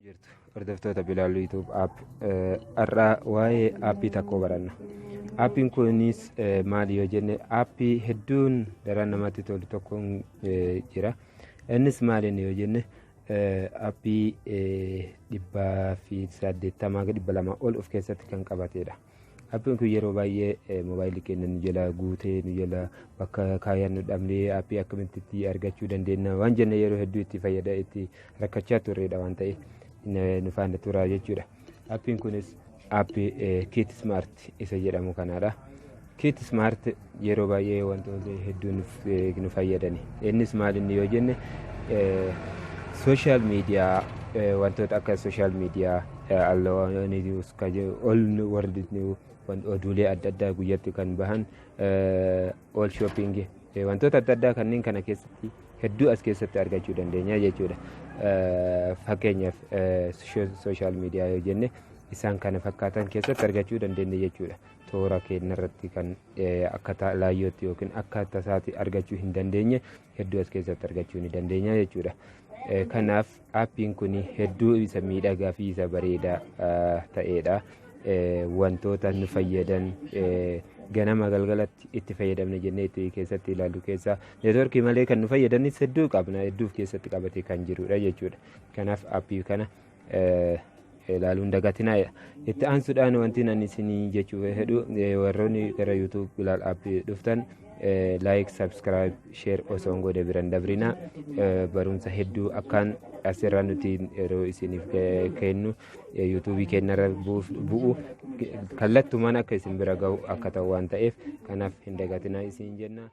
jirtu hordoftoota bilaaluu YouTube app har'aa waa'ee aappii tokko baranna. Aappiin kunis maali yoo jenne aappii hedduun daran namatti tolu tokko jira. Innis maali yoo jenne aappii 180 ol of keessatti kan qabatedha. Aappiin kun yeroo baay'ee moobaayilii keenya nu jala guutee nu jala bakka kaayaan nu dhabnee aappii akkamitti argachuu dandeenya waan jenne yeroo hedduu itti fayyada itti rakkachaa turredha waan ta'eef nu faana turaa jechuudha. Aappiin kunis aappii Kit Smart isa jedhamu kanadha. Kit Smart yeroo baay'ee wantoota hedduu nu fayyadani. Innis maali yoo jenne social media wantoota akka social media all world oduulee adda addaa guyyatti kan bahan all shopping wantoota adda addaa kanneen kana keessatti hedduu as keessatti argachuu dandeenya jechuudha. Fakkeenyaaf social media yoo jenne isaan kana fakkaatan keessatti argachuu dandeenya jechuudha. Toora keenya irratti kan akka laayyootti yookiin akka tasaatti argachuu hin dandeenye hedduu as keessatti argachuu ni dandeenya jechuudha. Kanaaf aappiin kun hedduu isa miidhagaa fi isa bareedaa ta'edha. Wantoota nu fayyadan ganama galgalatti itti fayyadamne jennee itti keessatti ilaallu keessaa neetworkii malee kan nu fayyadanis hedduu qabna hedduuf keessatti qabatee kan jirudha jechuudha. Kanaaf aappii kana ilaaluun dagatinaa. Itti aansuudhaan wanti ani isinii jechuu fedhu warroonni gara YouTube bilaal aappii dhuftan like, subscribe, share osoo hin godhe biran dabrina barumsa hedduu akkaan asirra nuti yeroo isiniif kennu YouTube keenyarra bu'u kallattumaan akka isin bira ga'u akka ta'u waan ta'eef kanaaf hin dagatinaa isin jenna.